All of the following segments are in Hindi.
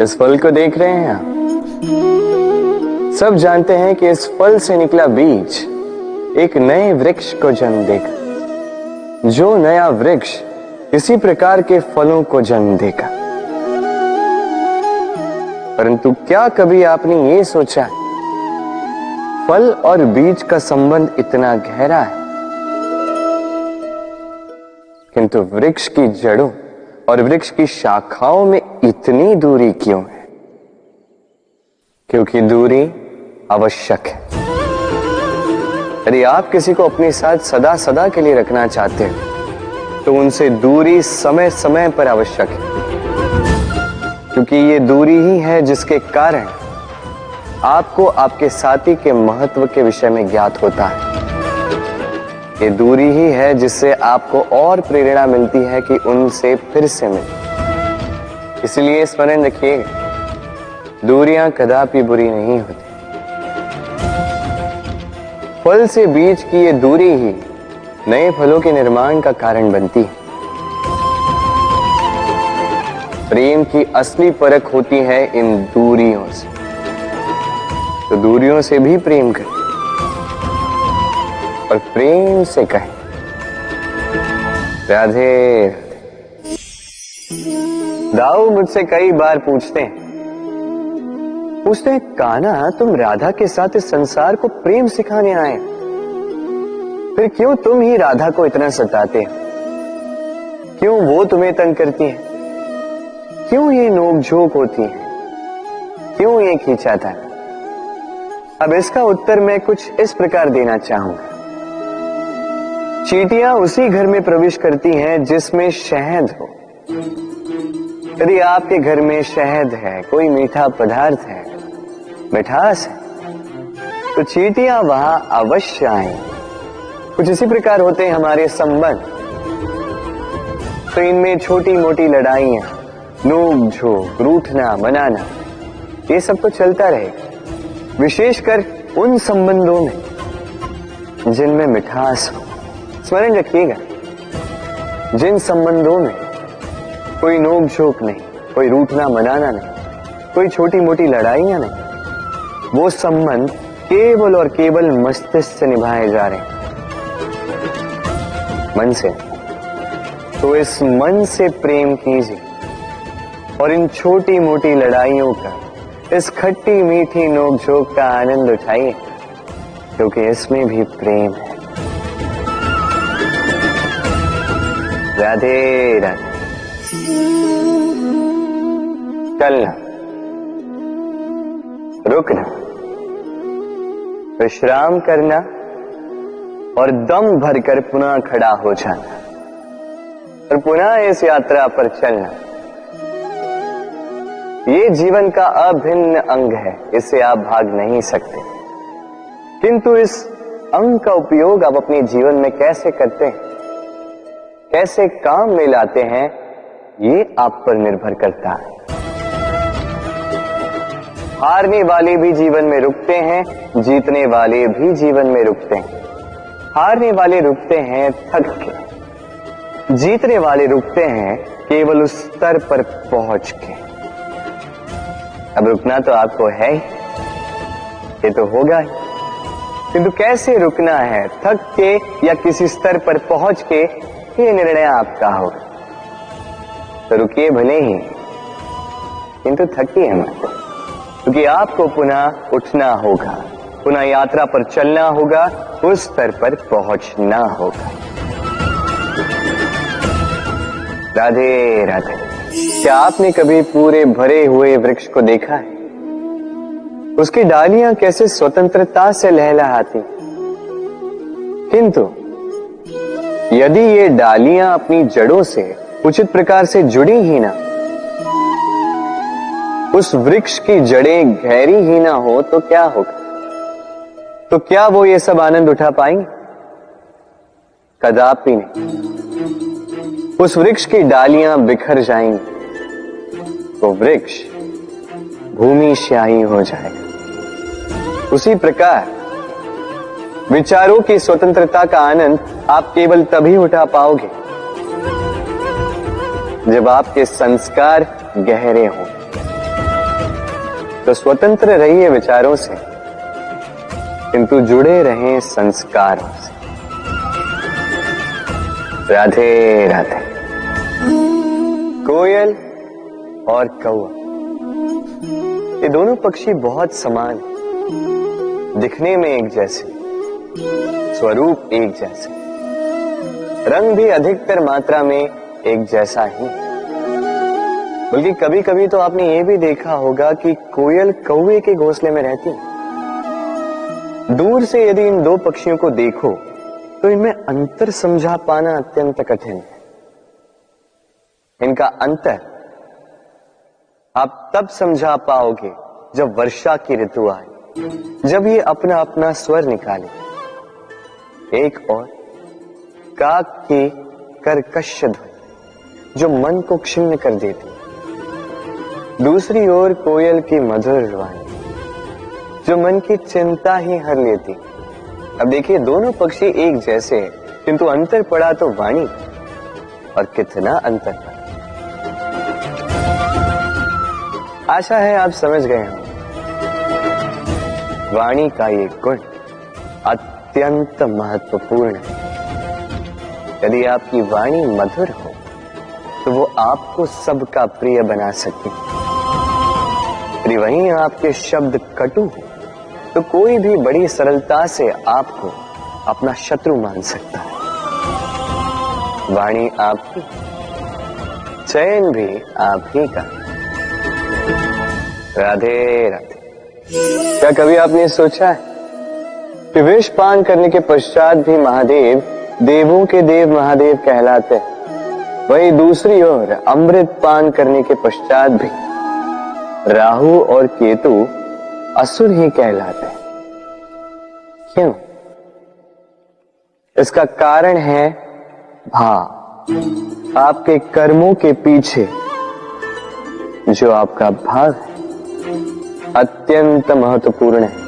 इस फल को देख रहे हैं आप? सब जानते हैं कि इस फल से निकला बीज एक नए वृक्ष को जन्म देगा। जो नया वृक्ष इसी प्रकार के फलों को जन्म देगा। परंतु क्या कभी आपने ये सोचा फल और बीज का संबंध इतना गहरा है, किंतु वृक्ष की जड़ों और वृक्ष की शाखाओं में इतनी दूरी क्यों है? क्योंकि दूरी आवश्यक है। यदि आप किसी को अपने साथ सदा सदा के लिए रखना चाहते हैं तो उनसे दूरी समय समय पर आवश्यक है, क्योंकि ये दूरी ही है जिसके कारण आपको आपके साथी के महत्व के विषय में ज्ञात होता है। ये दूरी ही है जिससे आपको और प्रेरणा मिलती है कि उनसे फिर से मिले। इसलिए स्मरण रखिएगा, दूरियां कदापि बुरी नहीं होती। फल से बीज की ये दूरी ही नए फलों के निर्माण का कारण बनती है। प्रेम की असली परख होती है इन दूरियों से। तो दूरियों से भी प्रेम करें और प्रेम से कहें राधे राधे। दाऊ मुझसे कई बार पूछते हैं कान्हा, तुम राधा के साथ इस संसार को प्रेम सिखाने आए, फिर क्यों तुम ही राधा को इतना सताते हो? क्यों वो तुम्हें तंग करती है? क्यों ये नोक-झोंक होती है? क्यों ये खींचाता है? अब इसका उत्तर मैं कुछ इस प्रकार देना चाहूंगा। चींटियां उसी घर में प्रवेश करती हैं जिसमें शहद हो। यदि आपके घर में शहद है, कोई मीठा पदार्थ है, मिठास है, तो चींटियां वहां अवश्य आएंगी। कुछ इसी प्रकार होते हैं हमारे संबंध। तो इनमें छोटी मोटी लड़ाइयां, नोक झोंक, रूठना मनाना, ये सब तो चलता रहेगा, विशेषकर उन संबंधों में जिनमें मिठास हो। स्मरण रखिएगा, जिन संबंधों में कोई नोक झोंक नहीं, कोई रूठना मनाना नहीं, कोई छोटी मोटी लड़ाइयां नहीं, वो संबंध केवल और केवल मस्तिष्क से निभाए जा रहे हैं, मन से। तो इस मन से प्रेम कीजिए और इन छोटी मोटी लड़ाइयों का, इस खट्टी मीठी नोक-झोंक का आनंद उठाइए, क्योंकि इसमें भी प्रेम है। राधे राधे। चलना, रुकना, विश्राम करना और दम भरकर पुनः खड़ा हो जाना और पुनः इस यात्रा पर चलना। ये जीवन का अभिन्न अंग है, इससे आप भाग नहीं सकते। किंतु इस अंग का उपयोग आप अपने जीवन में कैसे करते हैं, कैसे काम में लाते हैं, ये आप पर निर्भर करता है। हारने वाले भी जीवन में रुकते हैं, जीतने वाले भी जीवन में रुकते हैं। हारने वाले रुकते हैं थक के, जीतने वाले रुकते हैं केवल उस स्तर पर पहुंच के। अब रुकना तो आपको है ही, ये तो होगा ही, किंतु कैसे रुकना है, थक के या किसी स्तर पर पहुंच के, ये निर्णय आपका होगा। तो रुकिए भले ही, किंतु थकिए मत, क्योंकि आपको पुनः उठना होगा, पुनः यात्रा पर चलना होगा, उस स्तर पर पहुंचना होगा। राधे राधे। क्या आपने कभी पूरे भरे हुए वृक्ष को देखा है? उसकी डालियां कैसे स्वतंत्रता से लहलहाती, किंतु यदि ये डालियां अपनी जड़ों से उचित प्रकार से जुड़ी ही ना, उस वृक्ष की जड़ें गहरी ही ना हो, तो क्या होगा? तो क्या वो ये सब आनंद उठा पाएंगे? कदापि नहीं। उस वृक्ष की डालियां बिखर जाएंगी, तो वृक्ष भूमिशाही हो जाएगा। उसी प्रकार विचारों की स्वतंत्रता का आनंद आप केवल तभी उठा पाओगे जब आपके संस्कार गहरे हों। तो स्वतंत्र रहिए विचारों से, किंतु जुड़े रहें संस्कारों से। राधे राधे। कोयल और कौवा, ये दोनों पक्षी बहुत समान, दिखने में एक जैसे, स्वरूप एक जैसे, रंग भी अधिकतर मात्रा में एक जैसा ही। बल्कि कभी कभी तो आपने ये भी देखा होगा कि कोयल कौवे के घोंसले में रहती है। दूर से यदि इन दो पक्षियों को देखो तो इनमें अंतर समझा पाना अत्यंत कठिन है। इनका अंतर आप तब समझा पाओगे जब वर्षा की ऋतु आए, जब ये अपना अपना स्वर निकाले। एक और काक की कर्कश ध्वनि जो मन को क्षुण्ण कर देती, दूसरी ओर कोयल की मधुर वाणी जो मन की चिंता ही हर लेती। अब देखिए, दोनों पक्षी एक जैसे हैं, किंतु अंतर पड़ा तो वाणी, और कितना अंतर पड़ा। आशा है आप समझ गए हों। वाणी का ये गुण अत्यंत महत्वपूर्ण है। यदि आपकी वाणी मधुर हो तो वो आपको सबका प्रिय बना सकती है। यदि वहीं आपके शब्द कटु हो तो कोई भी बड़ी सरलता से आपको अपना शत्रु मान सकता है। वाणी आपकी, चयन भी आप ही का। राधे राधे। क्या कभी आपने सोचा है कि विष पान करने के पश्चात भी महादेव देवों के देव महादेव कहलाते हैं, वहीं दूसरी ओर अमृत पान करने के पश्चात भी राहु और केतु असुर ही कहलाते हैं। क्यों? इसका कारण है भाव। आपके कर्मों के पीछे जो आपका भाव है अत्यंत महत्वपूर्ण है।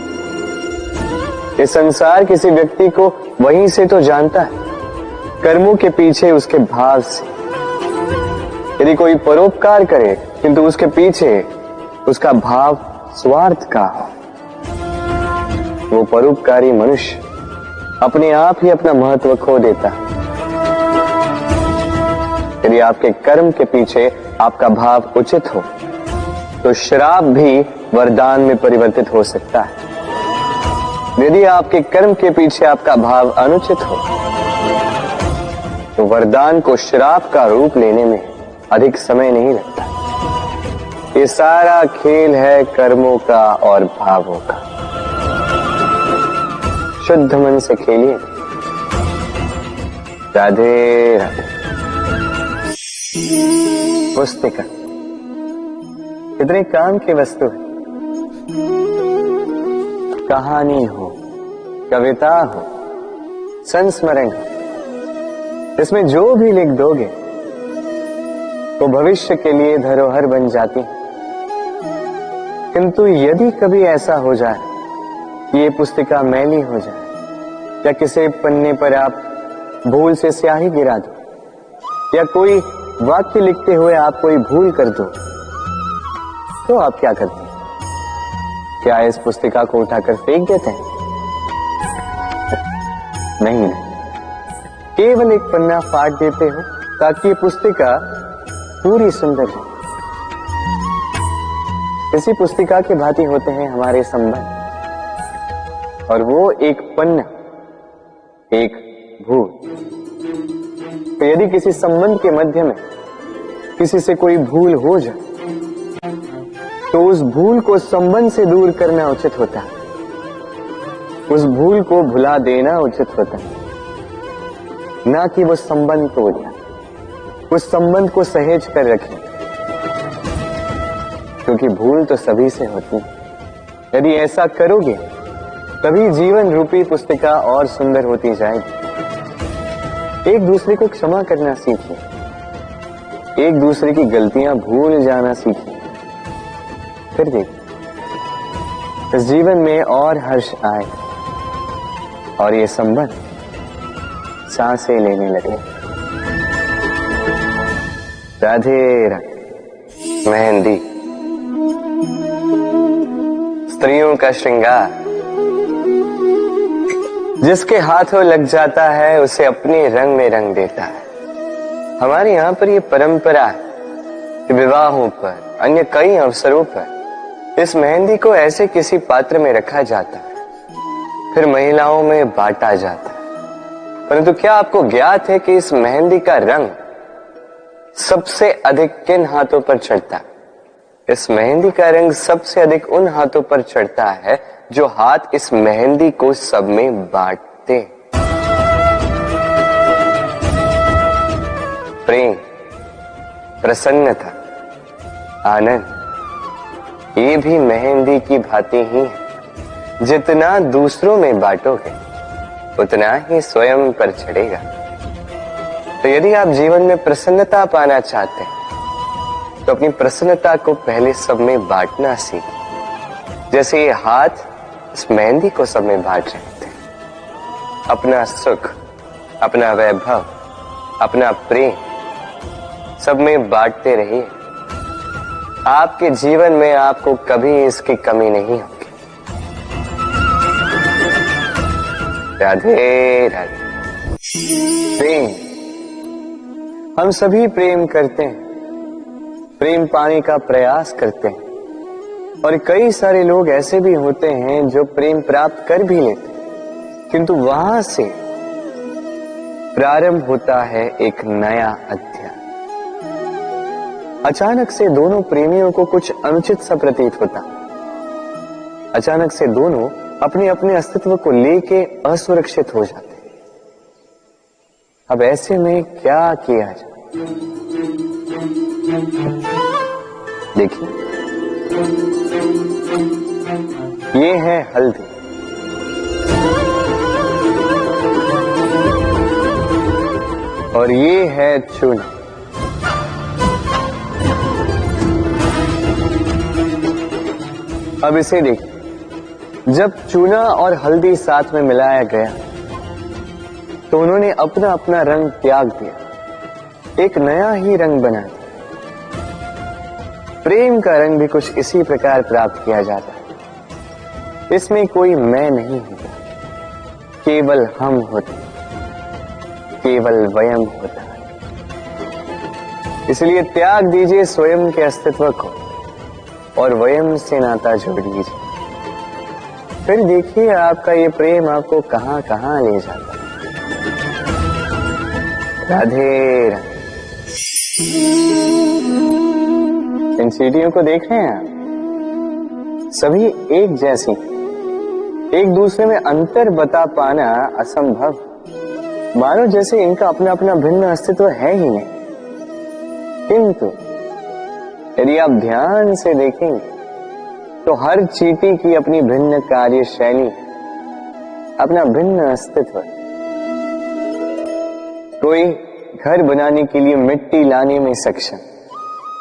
ये संसार किसी व्यक्ति को वहीं से तो जानता है, कर्मों के पीछे उसके भाव से। यदि कोई परोपकार करे किंतु उसके पीछे उसका भाव स्वार्थ का हो, वो परोपकारी मनुष्य अपने आप ही अपना महत्व खो देता है। यदि आपके कर्म के पीछे आपका भाव उचित हो तो श्राप भी वरदान में परिवर्तित हो सकता है। यदि आपके कर्म के पीछे आपका भाव अनुचित हो तो वरदान को श्राप का रूप लेने में अधिक समय नहीं लगता। ये सारा खेल है कर्मों का और भावों का। शुद्ध मन से खेलिए। राधे राधे। पुस्तिका कितने काम की वस्तु है। कहानी हो, कविता हो, संस्मरण हो, इसमें जो भी लिख दोगे तो भविष्य के लिए धरोहर बन जाती है। किंतु यदि कभी ऐसा हो जाए कि ये पुस्तिका मैली हो जाए, या किसी पन्ने पर आप भूल से स्याही गिरा दो, या कोई वाक्य लिखते हुए आप कोई भूल कर दो, तो आप क्या करते हैं? क्या इस पुस्तिका को उठाकर फेंक देते हैं? नहीं, केवल एक पन्ना फाड़ देते हो ताकि ये पुस्तिका पूरी सुंदर हो। इसी पुस्तिका के भांति होते हैं हमारे संबंध, और वो एक पन्ना, एक भूल। तो यदि किसी संबंध के मध्य में किसी से कोई भूल हो जाए तो उस भूल को संबंध से दूर करना उचित होता है। उस भूल को भुला देना उचित होता है, ना कि वो संबंध तोड़ देना। उस संबंध को सहेज कर रखें, क्योंकि भूल तो सभी से होती है। यदि ऐसा करोगे तभी जीवन रूपी पुस्तिका और सुंदर होती जाएगी। एक दूसरे को क्षमा करना सीखिए, एक दूसरे की गलतियां भूल जाना सीखिए। फिर देखिए इस जीवन में और हर्ष आए और ये संबंध सांसें लेने लगे। राधे राधे। मेहंदी। स्त्रियों का श्रृंगार। जिसके हाथों लग जाता है उसे अपने रंग में रंग देता है। हमारे यहाँ पर यह परंपरा है कि विवाहों पर, अन्य कई अवसरों पर इस मेहंदी को ऐसे किसी पात्र में रखा जाता है, फिर महिलाओं में बांटा जाता है। परंतु क्या आपको ज्ञात है कि इस मेहंदी का रंग सबसे अधिक किन हाथों पर चढ़ता है? इस मेहंदी का रंग सबसे अधिक उन हाथों पर चढ़ता है जो हाथ इस मेहंदी को सब में बांटते। प्रेम, प्रसन्नता, आनंद, ये भी मेहंदी की भांति ही है। जितना दूसरों में बांटोगे उतना ही स्वयं पर चढ़ेगा। तो यदि आप जीवन में प्रसन्नता पाना चाहते हैं तो अपनी प्रसन्नता को पहले सब में बांटना सीखें। जैसे ये हाथ इस मेहंदी को सब में बांट रहे थे। अपना सुख, अपना वैभव, अपना प्रेम सब में बांटते रहिए। आपके जीवन में आपको कभी इसकी कमी नहीं होगी। राधे राधे। प्रेम, हम सभी प्रेम करते हैं, प्रेम पाने का प्रयास करते हैं, और कई सारे लोग ऐसे भी होते हैं जो प्रेम प्राप्त कर भी लेते हैं, किंतु वहां से प्रारंभ होता है एक नया अध्याय। अचानक से दोनों प्रेमियों को कुछ अनुचित सा प्रतीत होता। अचानक से दोनों अपने अपने अस्तित्व को लेके असुरक्षित हो जाते। अब ऐसे में क्या किया जाए? देखिए, ये है हल्दी, और ये है चूना। अब इसे देखिए, जब चूना और हल्दी साथ में मिलाया गया तो उन्होंने अपना अपना रंग त्याग दिया, एक नया ही रंग बना दिया। प्रेम का रंग भी कुछ इसी प्रकार प्राप्त किया जाता है। इसमें कोई मैं नहीं होता, केवल हम होते, केवल वयम होता है। इसलिए त्याग दीजिए स्वयं के अस्तित्व को और वयम से नाता जोड़ लीजिए। फिर देखिए आपका ये प्रेम आपको कहां कहां ले जाता है। राधे राधे। इन सीढ़ियों को देख रहे हैं आप? सभी एक जैसी, एक दूसरे में अंतर बता पाना असंभव, मानो जैसे इनका अपना अपना भिन्न अस्तित्व है ही नहीं। किंतु यदि आप ध्यान से देखेंगे तो हर चींटी की अपनी भिन्न कार्य शैली, अपना भिन्न अस्तित्व। कोई घर बनाने के लिए मिट्टी लाने में सक्षम,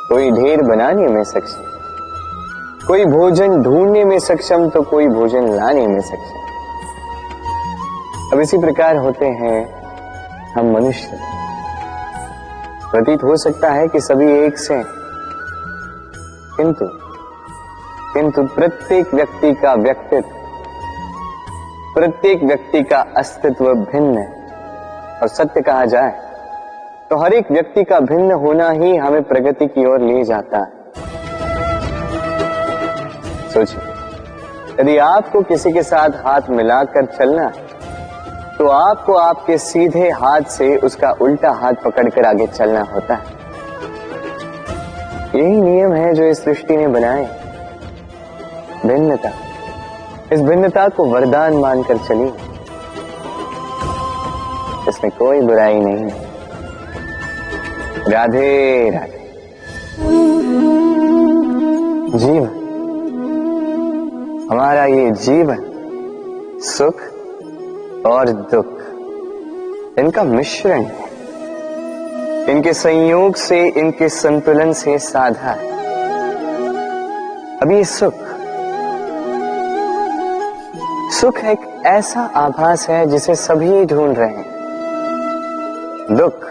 कोई ढेर बनाने में सक्षम, कोई भोजन ढूंढने में सक्षम तो कोई भोजन लाने में सक्षम। अब इसी प्रकार होते हैं हम मनुष्य। प्रतीत हो सकता है कि सभी एक से, किंतु प्रत्येक व्यक्ति का व्यक्तित्व, प्रत्येक व्यक्ति का अस्तित्व भिन्न है। और सत्य कहा जाए तो हर एक व्यक्ति का भिन्न होना ही हमें प्रगति की ओर ले जाता है। सोचिए, यदि आपको किसी के साथ हाथ मिलाकर चलना तो आपको आपके सीधे हाथ से उसका उल्टा हाथ पकड़कर आगे चलना होता है। यही नियम है जो इस सृष्टि ने बनाए। भिन्नता, इस भिन्नता को वरदान मानकर चलिए, इसमें कोई बुराई नहीं है। राधे राधे। जीवन, हमारा ये जीवन सुख और दुख, इनका मिश्रण है। इनके संयोग से, इनके संतुलन से साधा है। अब ये सुख एक ऐसा आभास है जिसे सभी ढूंढ रहे हैं। दुख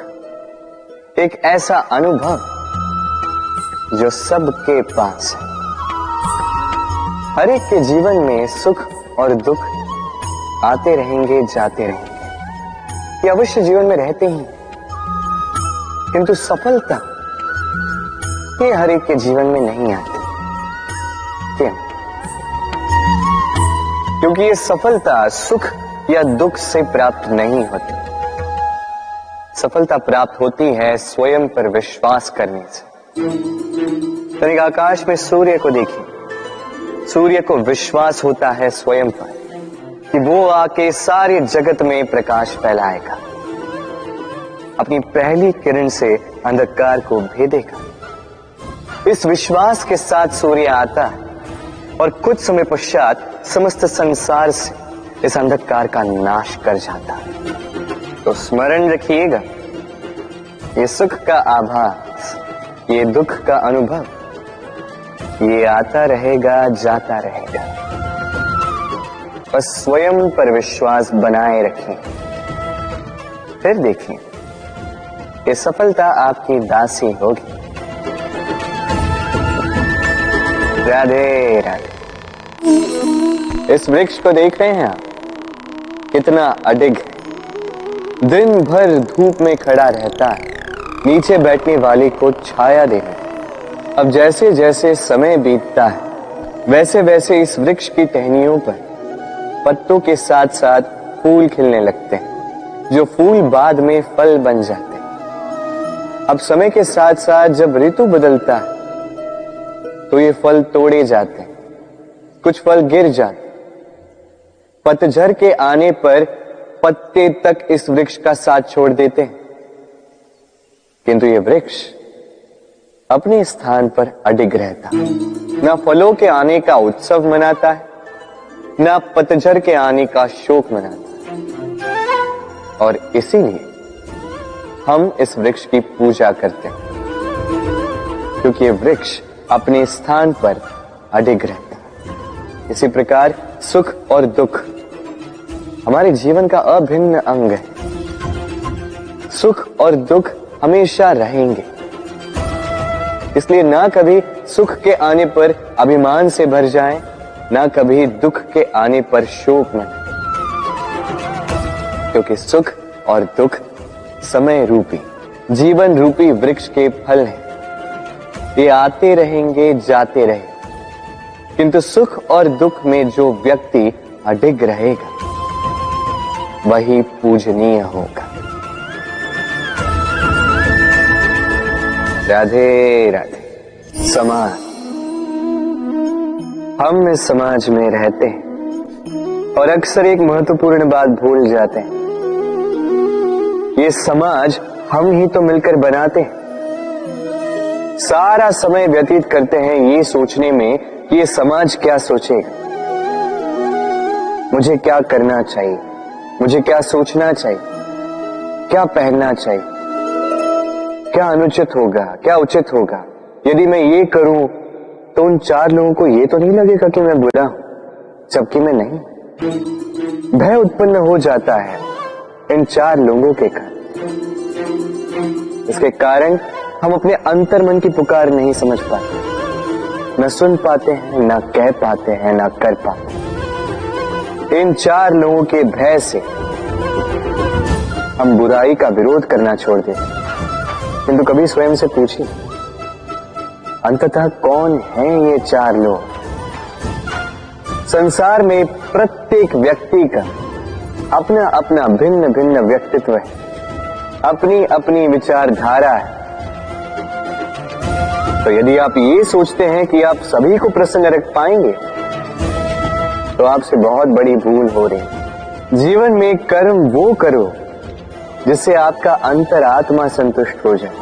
एक ऐसा अनुभव जो सबके पास है। हर एक के जीवन में सुख और दुख आते रहेंगे, जाते रहेंगे, ये अवश्य जीवन में रहते ही। किंतु सफलता ये हर एक के जीवन में नहीं आती। क्यों? क्योंकि ये सफलता सुख या दुख से प्राप्त नहीं होती। सफलता प्राप्त होती है स्वयं पर विश्वास करने से। तनिक आकाश में सूर्य को देखिए, सूर्य को विश्वास होता है स्वयं पर कि वो आके सारे जगत में प्रकाश फैलाएगा, अपनी पहली किरण से अंधकार को भेदेगा। इस विश्वास के साथ सूर्य आता है और कुछ समय पश्चात समस्त संसार से इस अंधकार का नाश कर जाता है। तो स्मरण रखिएगा, ये सुख का आभास, ये दुख का अनुभव, ये आता रहेगा, जाता रहेगा। बस स्वयं पर विश्वास बनाए रखें, फिर देखिए ये सफलता आपकी दासी होगी। राधे राधे। इस वृक्ष को देख रहे हैं आप, कितना अडिग है। दिन भर धूप में खड़ा रहता है, नीचे बैठने वाले को छाया देने। अब जैसे जैसे समय बीतता है, वैसे वैसे इस वृक्ष की टहनियों पर पत्तों के साथ साथ फूल खिलने लगते हैं, जो फूल बाद में फल बन जाते हैं। अब समय के साथ साथ जब ऋतु बदलता है तो ये फल तोड़े जाते हैं, कुछ फल गिर जाते। पतझड़ के आने पर पत्ते तक इस वृक्ष का साथ छोड़ देते हैं, किंतु ये वृक्ष अपने स्थान पर अडिग रहता है। ना फलों के आने का उत्सव मनाता है, ना पतझड़ के आने का शोक मनाता है। और इसीलिए हम इस वृक्ष की पूजा करते हैं, क्योंकि ये वृक्ष अपने स्थान पर अडिग रहता है। इसी प्रकार सुख और दुख हमारे जीवन का अभिन्न अंग है। सुख और दुख हमेशा रहेंगे, इसलिए ना कभी सुख के आने पर अभिमान से भर जाएं, ना कभी दुख के आने पर शोक मनाएं, क्योंकि सुख और दुख समय रूपी, जीवन रूपी वृक्ष के फल हैं। ये आते रहेंगे, जाते रहेंगे, किंतु सुख और दुख में जो व्यक्ति अडिग रहेगा वही पूजनीय होगा। राधे राधे। समाज, हम इस समाज में रहते हैं और अक्सर एक महत्वपूर्ण बात भूल जाते हैं। ये समाज हम ही तो मिलकर बनाते हैं। सारा समय व्यतीत करते हैं ये सोचने में कि ये समाज क्या सोचेगा, मुझे क्या करना चाहिए, मुझे क्या सोचना चाहिए, क्या पहनना चाहिए, क्या अनुचित होगा, क्या उचित होगा। यदि मैं ये करूं तो उन चार लोगों को ये तो नहीं लगेगा कि मैं बुरा हूं, जबकि मैं नहीं। भय उत्पन्न हो जाता है इन चार लोगों के कारण। इसके कारण हम अपने अंतर मन की पुकार नहीं समझ पाते, न सुन पाते हैं, न कह पाते हैं, न कर पाते। इन चार लोगों के भय से हम बुराई का विरोध करना छोड़ देते। किंतु कभी स्वयं से पूछिए, अंततः कौन है ये चार लोग? संसार में प्रत्येक व्यक्ति का अपना अपना भिन्न भिन्न व्यक्तित्व है, अपनी अपनी विचारधारा है। तो यदि आप ये सोचते हैं कि आप सभी को प्रसन्न रख पाएंगे, तो आपसे बहुत बड़ी भूल हो रही है। जीवन में कर्म वो करो जिससे आपका अंतरात्मा संतुष्ट हो जाए,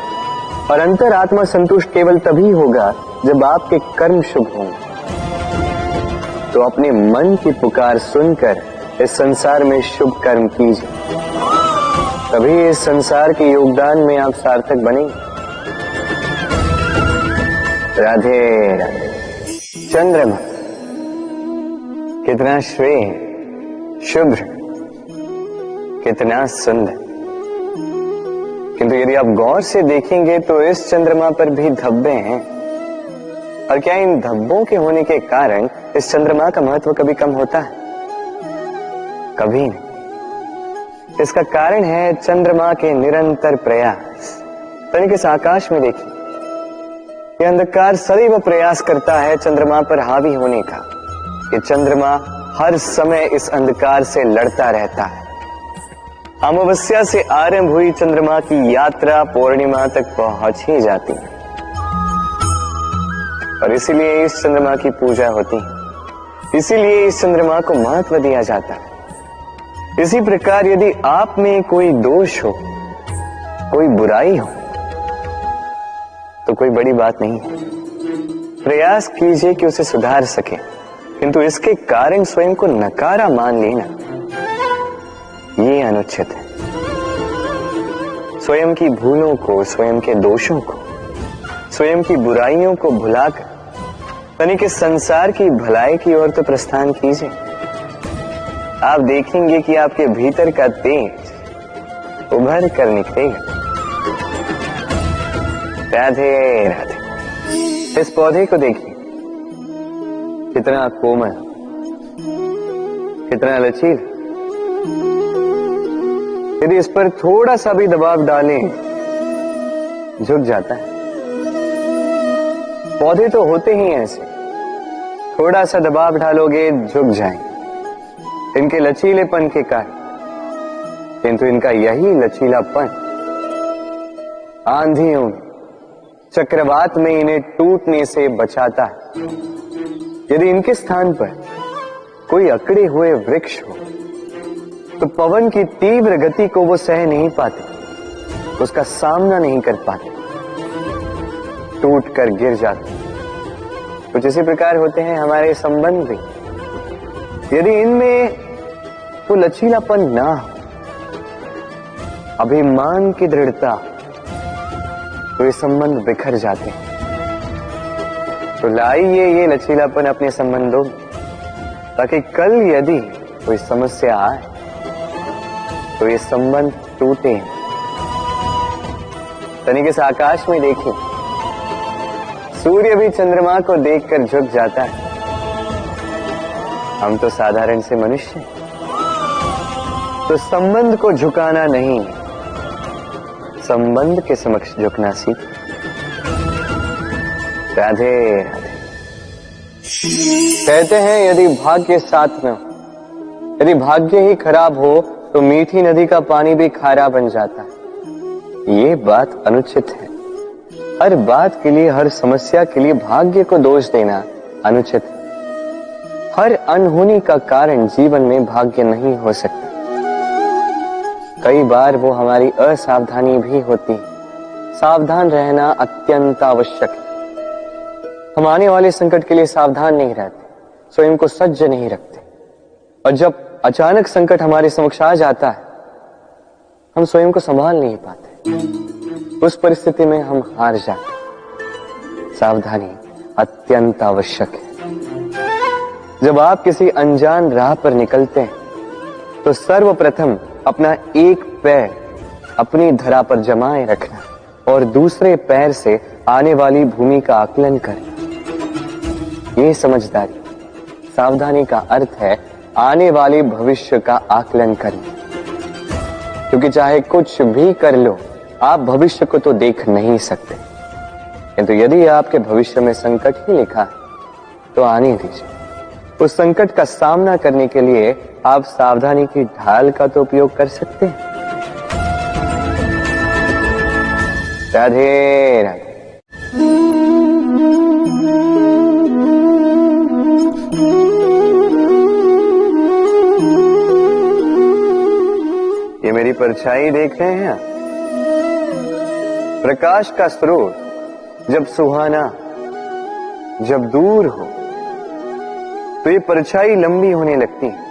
और अंतरात्मा संतुष्ट केवल तभी होगा जब आपके कर्म शुभ होंगे। तो अपने मन की पुकार सुनकर इस संसार में शुभ कर्म कीजिए, तभी इस संसार के योगदान में आप सार्थक बनेंगे। राधे राधे। चंद्रमा कितना श्रेय, शुभ्र, कितना सुंदर, किंतु यदि आप गौर से देखेंगे तो इस चंद्रमा पर भी धब्बे हैं। और क्या इन धब्बों के होने के कारण इस चंद्रमा का महत्व कभी कम होता है? कभी नहीं। इसका कारण है चंद्रमा के निरंतर प्रयास। तनिक इस आकाश में देखिए, यह अंधकार सदैव प्रयास करता है चंद्रमा पर हावी होने का। ये चंद्रमा हर समय इस अंधकार से लड़ता रहता है। अमावस्या से आरंभ हुई चंद्रमा की यात्रा पूर्णिमा तक पहुंच ही जाती है, और इसीलिए इस चंद्रमा की पूजा होती है, इसीलिए इस चंद्रमा को महत्व दिया जाता है। इसी प्रकार यदि आप में कोई दोष हो, कोई बुराई हो, तो कोई बड़ी बात नहीं है। प्रयास कीजिए कि उसे सुधार सके, किंतु इसके कारण स्वयं को नकारा मान लेना, ये अनुचित है। स्वयं की भूलों को, स्वयं के दोषों को, स्वयं की बुराइयों को भुलाकर तनिक इस संसार की भलाई की ओर तो प्रस्थान कीजिए। आप देखेंगे कि आपके भीतर का तेज उभर कर निकलेगा। राधे राधे। इस पौधे को देखिए, कितना कोमल, कितना लचील। यदि इस पर थोड़ा सा भी दबाव डालें, झुक जाता है। पौधे तो होते ही ऐसे, थोड़ा सा दबाव डालोगे झुक जाएंगे इनके लचीलेपन के कारण। किंतु इनका यही लचीलापन आंधियों में, चक्रवात में इन्हें टूटने से बचाता है। यदि इनके स्थान पर कोई अकड़े हुए वृक्ष हो, तो पवन की तीव्र गति को वो सह नहीं पाते, उसका सामना नहीं कर पाते, टूट कर गिर जाते। कुछ इसी प्रकार होते हैं हमारे संबंध भी। यदि इनमें वो लचीलापन ना हो, अभिमान की दृढ़ता, तो ये संबंध बिखर जाते हैं। तो लाइए ये लचीलापन अपने संबंधों में, ताकि कल यदि कोई समस्या आए तो ये संबंध टूटे। तनिक इस आकाश में देखिए, सूर्य भी चंद्रमा को देखकर झुक जाता है। हम तो साधारण से मनुष्य हैं, तो संबंध को झुकाना नहीं, संबंध के समक्ष झुकना सीख। राधे राधे। कहते हैं यदि भाग्य साथ में हो, यदि भाग्य ही खराब हो, तो मीठी नदी का पानी भी खारा बन जाता है। ये बात अनुचित है। हर बात के लिए, हर समस्या के लिए भाग्य को दोष देना अनुचित है। हर अनहोनी का कारण जीवन में भाग्य नहीं हो सकता। कई बार वो हमारी असावधानी भी होती है। सावधान रहना अत्यंत आवश्यक है। हम आने वाले संकट के लिए सावधान नहीं रहते, स्वयं को सज्ज नहीं रखते, और जब अचानक संकट हमारे समक्ष आ जाता है, हम स्वयं को संभाल नहीं पाते। उस परिस्थिति में हम हार जाते। सावधानी अत्यंत आवश्यक है। जब आप किसी अनजान राह पर निकलते हैं, तो सर्वप्रथम अपना एक पैर अपनी धरा पर जमाए रखना और दूसरे पैर से आने वाली भूमि का आकलन करें। ये समझदारी, सावधानी का अर्थ है आने वाले भविष्य का आकलन करना। क्योंकि चाहे कुछ भी कर लो, आप भविष्य को तो देख नहीं सकते, किंतु यदि आपके भविष्य में संकट ही लिखा है तो आने दीजिए। उस संकट का सामना करने के लिए आप सावधानी की ढाल का तो उपयोग कर सकते हैं। राधे राधे। ये मेरी परछाई देख रहे हैं आप? प्रकाश का स्रोत जब सुहाना, जब दूर हो, तो ये परछाई लंबी होने लगती है।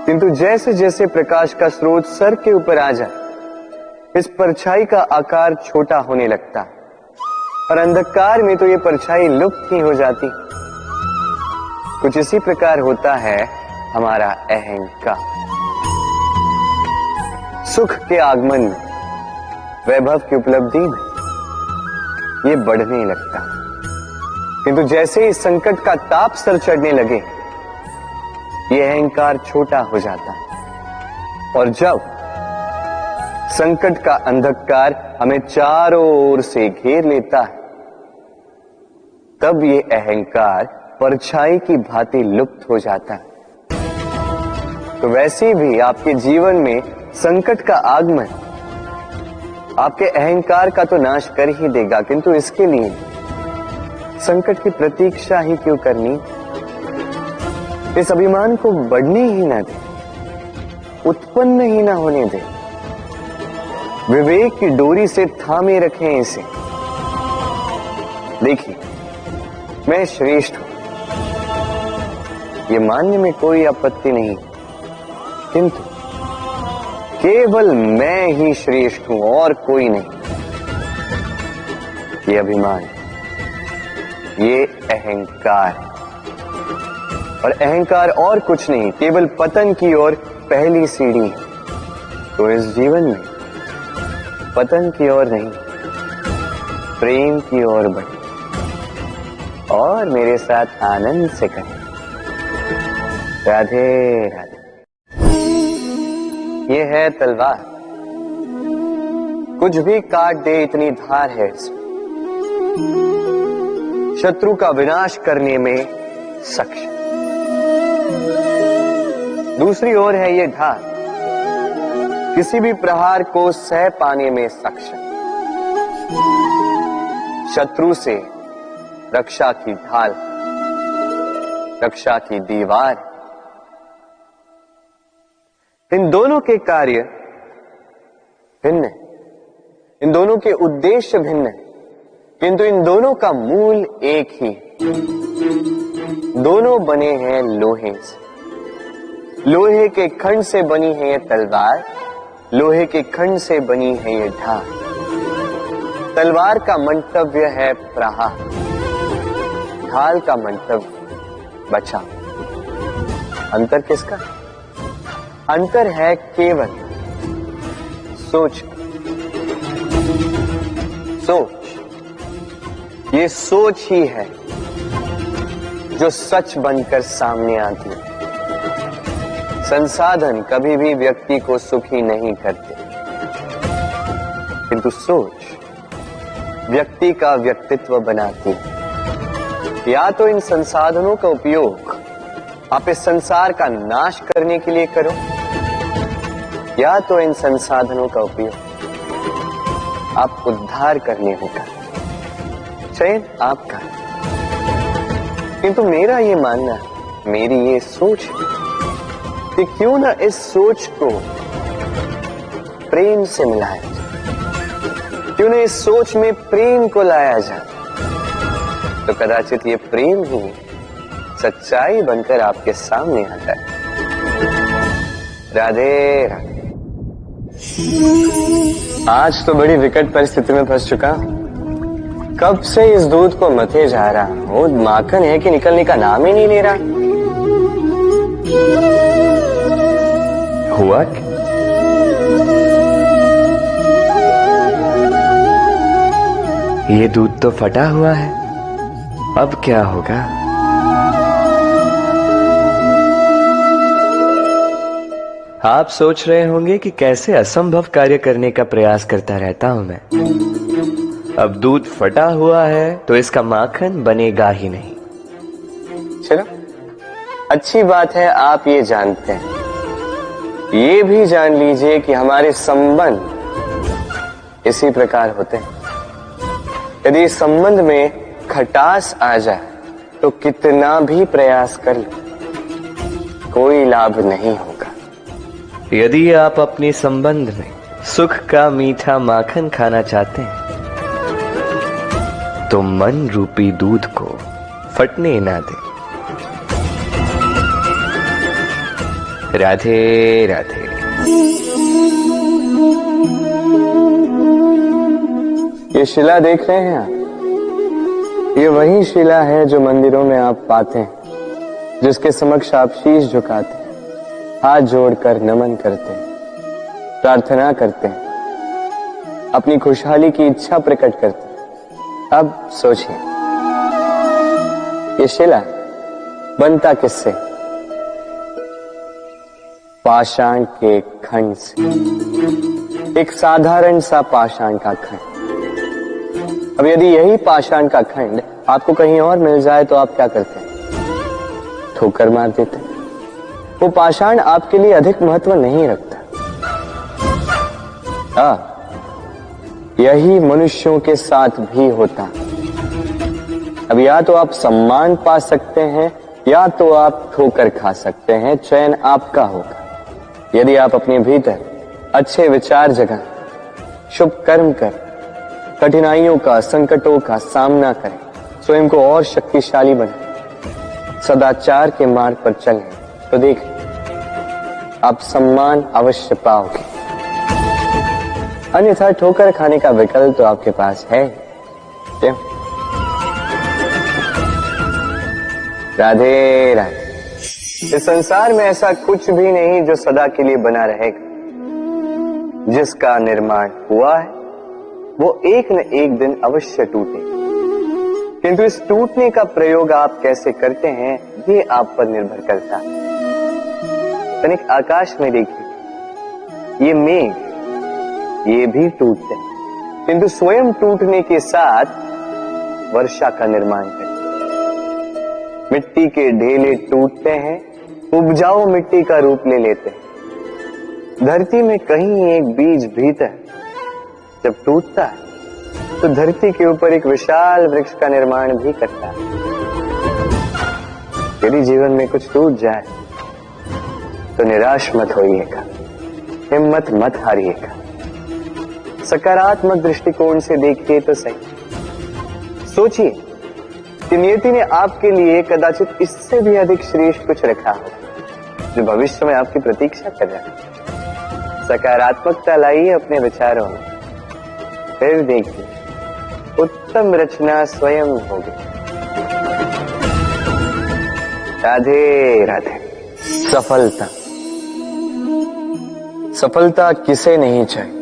किंतु जैसे जैसे प्रकाश का स्रोत सर के ऊपर आ जाए, इस परछाई का आकार छोटा होने लगता है, और अंधकार में तो ये परछाई लुप्त ही हो जाती। कुछ इसी प्रकार होता है हमारा अहंकार। सुख के आगमन में, वैभव की उपलब्धि में ये बढ़ने लगता है, किंतु जैसे ही संकट का ताप सर चढ़ने लगे, यह अहंकार छोटा हो जाता है। और जब संकट का अंधकार हमें चारों ओर से घेर लेता है, तब यह अहंकार परछाई की भांति लुप्त हो जाता है। तो वैसे भी आपके जीवन में संकट का आगमन आपके अहंकार का तो नाश कर ही देगा, किंतु इसके लिए संकट की प्रतीक्षा ही क्यों करनी? इस अभिमान को बढ़ने ही ना दे, उत्पन्न ही ना होने दे। विवेक की डोरी से थामे रखें इसे। देखिए, मैं श्रेष्ठ हूं, ये मानने में कोई आपत्ति नहीं, किंतु केवल मैं ही श्रेष्ठ हूं और कोई नहीं। ये अभिमान, ये अहंकार है, और अहंकार और कुछ नहीं, केवल पतन की ओर पहली सीढ़ी है। तो इस जीवन में पतन की ओर नहीं, प्रेम की ओर बढ़े और मेरे साथ आनंद से कहें, राधे राधे। ये है तलवार, कुछ भी काट दे इतनी धार है इसमें, शत्रु का विनाश करने में सक्षम। दूसरी ओर है ये धार, किसी भी प्रहार को सह पाने में सक्षम। शत्रु से रक्षा की ढाल, रक्षा की दीवार। इन दोनों के कार्य भिन्न है, इन दोनों के उद्देश्य भिन्न है, किंतु इन दोनों का मूल एक ही। दोनों बने हैं लोहे से। लोहे के खंड से बनी है ये तलवार, लोहे के खंड से बनी है ये ढाल। तलवार का मंतव्य है प्रहार, ढाल का मंतव्य बचाव। अंतर किसका? अंतर है केवल सोच। सोच, ये सोच ही है जो सच बनकर सामने आती है। संसाधन कभी भी व्यक्ति को सुखी नहीं करते, किंतु सोच व्यक्ति का व्यक्तित्व बनाती है। या तो इन संसाधनों का उपयोग आप इस संसार का नाश करने के लिए करो, या तो इन संसाधनों का उपयोग आप उद्धार करने में करो। चयन आपका, किंतु मेरा ये मानना, मेरी ये सोच है कि क्यों ना इस सोच को प्रेम से मिलाया जाए, क्यों ना इस सोच में प्रेम को लाया जाए, तो कदाचित ये प्रेम ही सच्चाई बनकर आपके सामने आता है। राधे राधे। आज तो बड़ी विकट परिस्थिति में फंस चुका हूं। कब से इस दूध को मथे जा रहा हूं, माखन है कि निकलने का नाम ही नहीं ले रहा। हुआ क्या? ये दूध तो फटा हुआ है, अब क्या होगा? आप सोच रहे होंगे कि कैसे असंभव कार्य करने का प्रयास करता रहता हूं मैं। अब दूध फटा हुआ है तो इसका माखन बनेगा ही नहीं। चलो, अच्छी बात है आप ये जानते हैं। ये भी जान लीजिए कि हमारे संबंध इसी प्रकार होते हैं। यदि संबंध में खटास आ जाए तो कितना भी प्रयास कर लो, कोई लाभ नहीं होगा। यदि आप अपने संबंध में सुख का मीठा माखन खाना चाहते हैं तो मन रूपी दूध को फटने ना दें। राधे राधे। ये शिला देख रहे हैं आप? ये वही शिला है जो मंदिरों में आप पाते हैं, जिसके समक्ष आप शीश झुकाते हैं, हाथ जोड़कर नमन करते हैं, प्रार्थना करते हैं, अपनी खुशहाली की इच्छा प्रकट करते हैं। अब सोचिए, ये शिला बनता किससे? पाषाण के खंड से। एक साधारण सा पाषाण का खंड। अब यदि यही पाषाण का खंड आपको कहीं और मिल जाए तो आप क्या करते हैं? ठोकर मार देते हैं। वो पाषाण आपके लिए अधिक महत्व नहीं रखता। यही मनुष्यों के साथ भी होता। अब या तो आप सम्मान पा सकते हैं या तो आप ठोकर खा सकते हैं। चयन आपका होगा। यदि आप अपने भीतर अच्छे विचार जगाएं, शुभ कर्म कर, कठिनाइयों का, संकटों का सामना करें, स्वयं को और शक्तिशाली बनाएं, सदाचार के मार्ग पर चलें, तो देख आप सम्मान अवश्य पाओगे। अन्यथा ठोकर खाने का विकल्प तो आपके पास है। क्यों? राधे राधे। इस संसार में ऐसा कुछ भी नहीं जो सदा के लिए बना रहेगा। जिसका निर्माण हुआ है वो एक न एक दिन अवश्य टूटेगा। किंतु इस टूटने का प्रयोग आप कैसे करते हैं ये आप पर निर्भर करता है। तनिक आकाश में देखिए, ये मेघ ये भी टूटते हैं, किंतु स्वयं टूटने के साथ वर्षा का निर्माण करते हैं। मिट्टी के ढेले टूटते हैं, उपजाऊ मिट्टी का रूप ले लेते हैं। धरती में कहीं एक बीज भीतर जब टूटता है तो धरती के ऊपर एक विशाल वृक्ष का निर्माण भी करता है। यदि जीवन में कुछ टूट जाए तो निराश मत होइएगा, हिम्मत मत हारिएगा। सकारात्मक दृष्टिकोण से देखिए तो सही। सोचिए कि नियति ने आपके लिए कदाचित इससे भी अधिक श्रेष्ठ कुछ रखा हो जो भविष्य में आपकी प्रतीक्षा कर रहा है। सकारात्मकता लाइए अपने विचारों में, फिर देखिए उत्तम रचना स्वयं होगी। राधे राधे। सफलता, सफलता किसे नहीं चाहिए?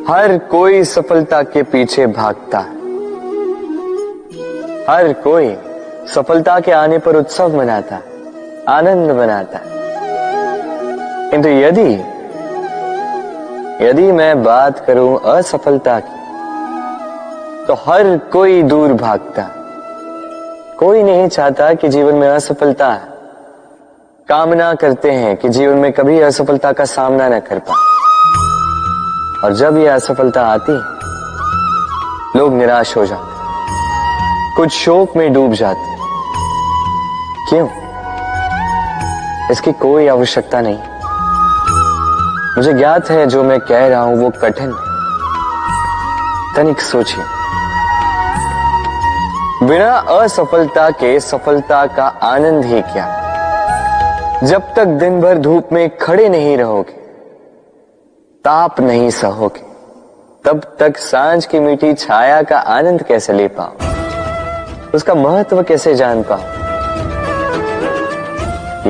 हर कोई सफलता के पीछे भागता है। हर कोई सफलता के आने पर उत्सव मनाता है, आनंद मनाता है। किंतु यदि मैं बात करूं असफलता की, तो हर कोई दूर भागता है। कोई नहीं चाहता कि जीवन में असफलता है। कामना करते हैं कि जीवन में कभी असफलता का सामना न कर पाए। और जब यह असफलता आती है लोग निराश हो जाते हैं, कुछ शोक में डूब जाते हैं। क्यों? इसकी कोई आवश्यकता नहीं। मुझे ज्ञात है जो मैं कह रहा हूं वो कठिन है। तनिक सोचिए, बिना असफलता के सफलता का आनंद ही क्या? जब तक दिन भर धूप में खड़े नहीं रहोगे, ताप नहीं सहोगे, तब तक सांझ की मीठी छाया का आनंद कैसे ले पाओ? उसका महत्व कैसे जान पाओ?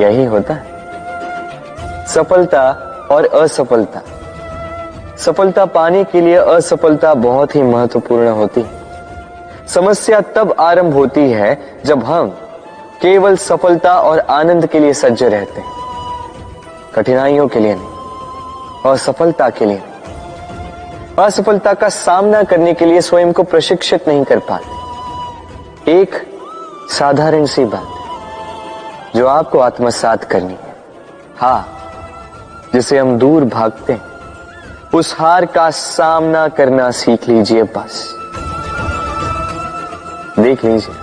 यही होता है सफलता और असफलता। सफलता पाने के लिए असफलता बहुत ही महत्वपूर्ण होती है। समस्या तब आरंभ होती है जब हम केवल सफलता और आनंद के लिए सज्ज रहते हैं, कठिनाइयों के लिए नहीं, और सफलता के लिए नहीं। असफलता का सामना करने के लिए स्वयं को प्रशिक्षित नहीं कर पाते। एक साधारण सी बात है जो आपको आत्मसात करनी है। हार जिसे हम दूर भागते हैं, उस हार का सामना करना सीख लीजिए। बस देख लीजिए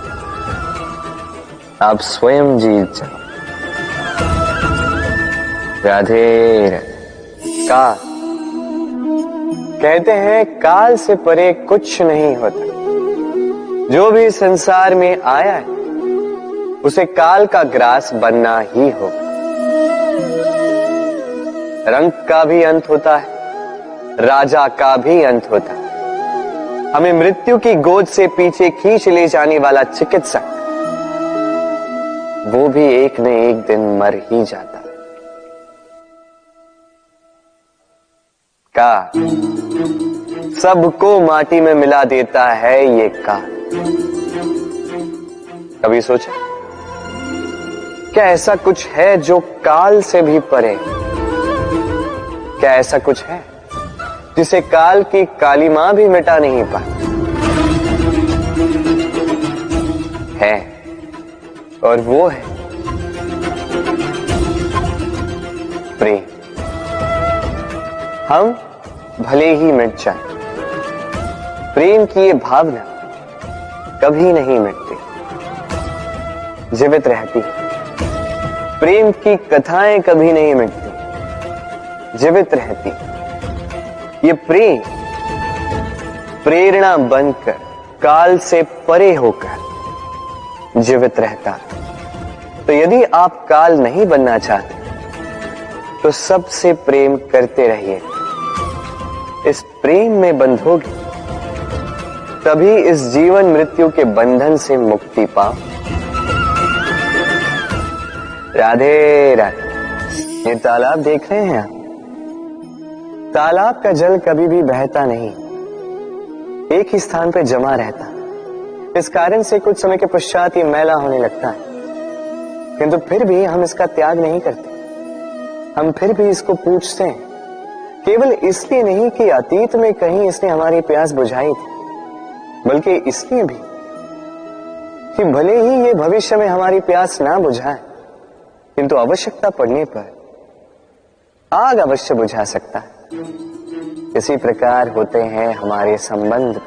आप स्वयं जीत जाओ। राधे राधे। काल, कहते हैं काल से परे कुछ नहीं होता। जो भी संसार में आया है उसे काल का ग्रास बनना ही होगा। रंग का भी अंत होता है, राजा का भी अंत होता है। हमें मृत्यु की गोद से पीछे खींच ले जाने वाला चिकित्सक, वो भी एक न एक दिन मर ही जाता है। का सबको माटी में मिला देता है ये काल। कभी सोचा क्या ऐसा कुछ है जो काल से भी परे? क्या ऐसा कुछ है जिसे काल की काली मां भी मिटा नहीं पाती? है, और वो है प्रेम। हम भले ही मिट जाएं, प्रेम की ये भावना कभी नहीं मिटती, जीवित रहती है। प्रेम की कथाएं कभी नहीं मिटती, जीवित रहती। ये प्रेम प्रेरणा बनकर काल से परे होकर जीवित रहता। तो यदि आप काल नहीं बनना चाहते तो सबसे प्रेम करते रहिए। इस प्रेम में बंधोगे तभी इस जीवन मृत्यु के बंधन से मुक्ति पाओ। राधे राधे। ये तालाब देख रहे हैं आप? तालाब का जल कभी भी बहता नहीं, एक ही स्थान पर जमा रहता। इस कारण से कुछ समय के पश्चात ये मैला होने लगता है, किंतु फिर भी हम इसका त्याग नहीं करते। हम फिर भी इसको पूछते हैं, केवल इसलिए नहीं कि अतीत में कहीं इसने हमारी प्यास बुझाई थी, बल्कि इसलिए भी कि भले ही ये भविष्य में हमारी प्यास ना बुझाए, किंतु आवश्यकता पड़ने पर आग अवश्य बुझा सकता है। इसी प्रकार होते हैं हमारे संबंध।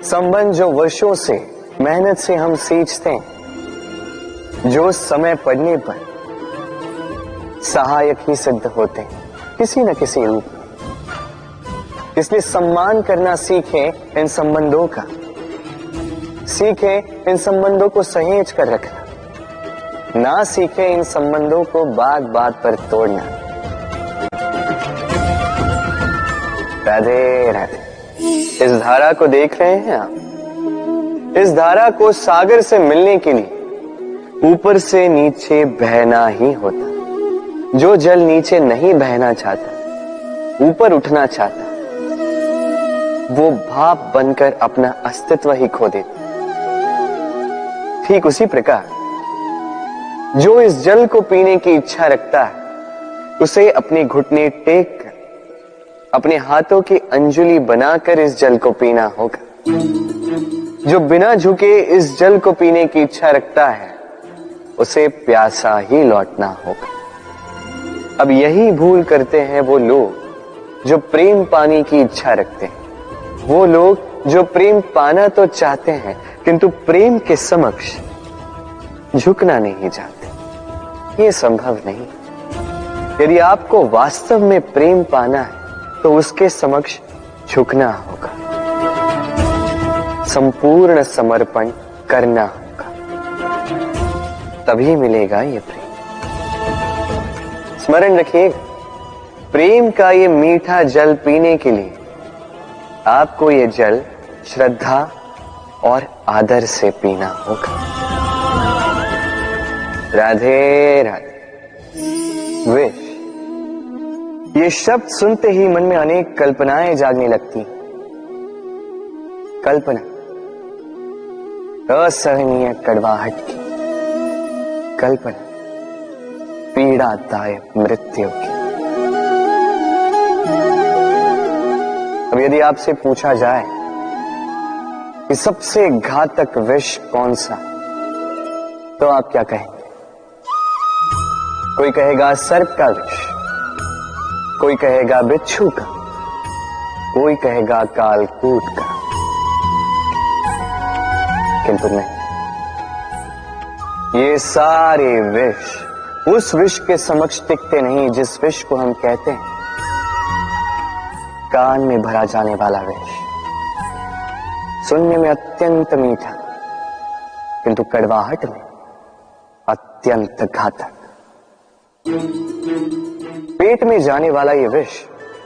संबंध जो वर्षों से मेहनत से हम सींचते हैं, जो समय पड़ने पर सहायक ही सिद्ध होते हैं किसी न किसी रूप में। इसलिए सम्मान करना सीखें इन संबंधों का, सीखें इन संबंधों को सहेज कर रखना, ना सीखें इन संबंधों को बात बात पर तोड़ना। राधे राधे। इस धारा को देख रहे हैं आप? इस धारा को सागर से मिलने के लिए ऊपर से नीचे बहना ही होता। जो जल नीचे नहीं बहना चाहता, ऊपर उठना चाहता, वो भाप बनकर अपना अस्तित्व ही खो देता। ठीक उसी प्रकार जो इस जल को पीने की इच्छा रखता है, उसे अपने घुटने टेक कर, अपने हाथों की अंजुली बनाकर इस जल को पीना होगा। जो बिना झुके इस जल को पीने की इच्छा रखता है, उसे प्यासा ही लौटना होगा। अब यही भूल करते हैं वो लोग जो प्रेम पाने की इच्छा रखते हैं, वो लोग जो प्रेम पाना तो चाहते हैं किंतु प्रेम के समक्ष झुकना नहीं चाहते। ये संभव नहीं। यदि आपको वास्तव में प्रेम पाना है तो उसके समक्ष झुकना होगा, संपूर्ण समर्पण करना होगा, तभी मिलेगा ये प्रेम। स्मरण रखिएगा, प्रेम का ये मीठा जल पीने के लिए आपको ये जल श्रद्धा और आदर से पीना होगा। राधे राधे। विश, ये शब्द सुनते ही मन में अनेक कल्पनाएं जागने लगती। कल्पना असहनीय कड़वाहट की, कल्पना पीड़ादायक मृत्यु की। अब यदि आपसे पूछा जाए कि सबसे घातक विष कौन सा, तो आप क्या कहेंगे? कोई कहेगा सर्प का विष, कोई कहेगा बिच्छू का, कोई कहेगा कालकूट का, किंतु नहीं, ये सारे विष उस विष के समक्ष टिकते नहीं जिस विष को हम कहते हैं कान में भरा जाने वाला विष। सुनने में अत्यंत मीठा, किंतु कड़वाहट में अत्यंत घातक। पेट में जाने वाला ये विष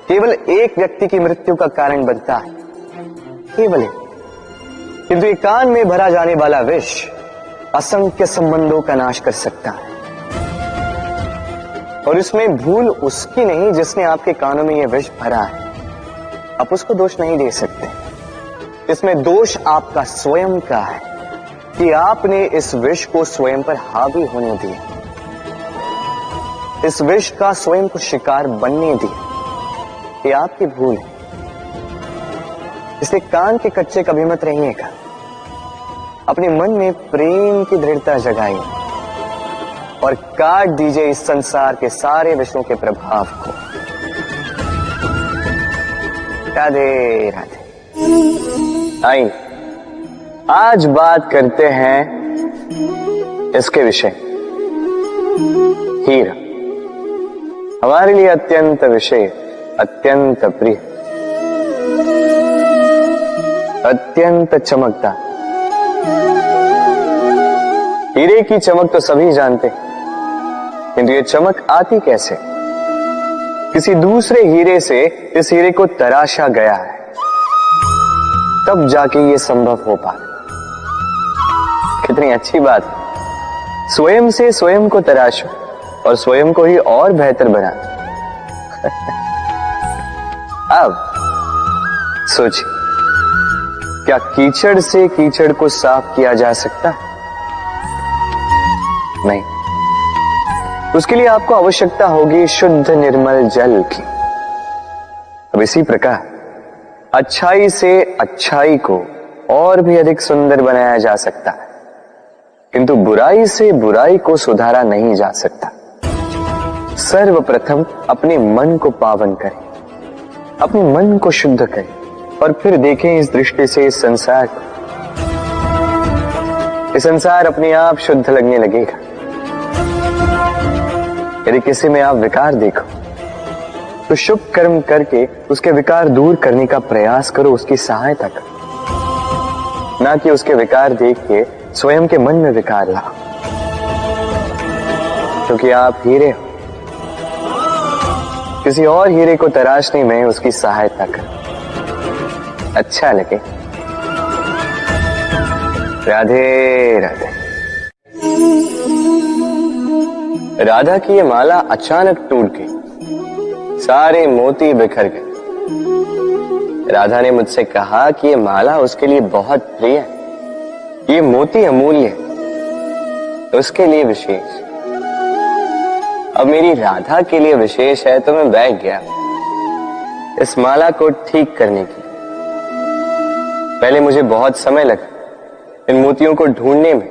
केवल एक व्यक्ति की मृत्यु का कारण बनता है, केवल एक। किंतु ये कान में भरा जाने वाला विष असंख्य संबंधों का नाश कर सकता है। और इसमें भूल उसकी नहीं जिसने आपके कानों में यह विष भरा है, आप उसको दोष नहीं दे सकते। इसमें दोष आपका स्वयं का है, कि आपने इस विष को स्वयं पर हावी होने दिया, इस विष का स्वयं को शिकार बनने दिया। ये आपकी भूल है। इसे कान के कच्चे कभी मत रहिएगा। अपने मन में प्रेम की दृढ़ता जगाइए और काट दीजिए इस संसार के सारे विषयों के प्रभाव को। राधे राधे। आइए आज बात करते हैं इसके विषय। हीरा हमारे लिए अत्यंत विषय, अत्यंत प्रिय, अत्यंत चमकदार। हीरे की चमक तो सभी जानते हैं, किंतु ये चमक आती कैसे? किसी दूसरे हीरे से इस हीरे को तराशा गया है, तब जाके ये संभव हो पाए। कितनी अच्छी बात है। स्वयं से स्वयं को तराशो और स्वयं को ही और बेहतर बना। अब सोचिए, क्या कीचड़ से कीचड़ को साफ किया जा सकता है? नहीं। उसके लिए आपको आवश्यकता होगी शुद्ध निर्मल जल की। अब इसी प्रकार अच्छाई से अच्छाई को और भी अधिक सुंदर बनाया जा सकता है, किंतु बुराई से बुराई को सुधारा नहीं जा सकता। सर्वप्रथम अपने मन को पावन करें, अपने मन को शुद्ध करें और फिर देखें इस दृष्टि से इस संसार को। ये संसार अपने आप शुद्ध लगने लगेगा। यदि किसी में आप विकार देखो तो शुभ कर्म करके उसके विकार दूर करने का प्रयास करो, उसकी सहायता करो, ना कि उसके विकार देख के स्वयं के मन में विकार लाओ। क्योंकि आप हीरे हो, किसी और हीरे को तराशने में उसकी सहायता करो। अच्छा लगे। राधे राधे। राधा की ये माला अचानक टूट गई, सारे मोती बिखर गए। राधा ने मुझसे कहा कि ये माला उसके लिए बहुत प्रिय है, ये मोती अमूल्य है, उसके लिए विशेष। अब मेरी राधा के लिए विशेष है तो मैं बैठ गया इस माला को ठीक करने की। पहले मुझे बहुत समय लगा इन मोतियों को ढूंढने में,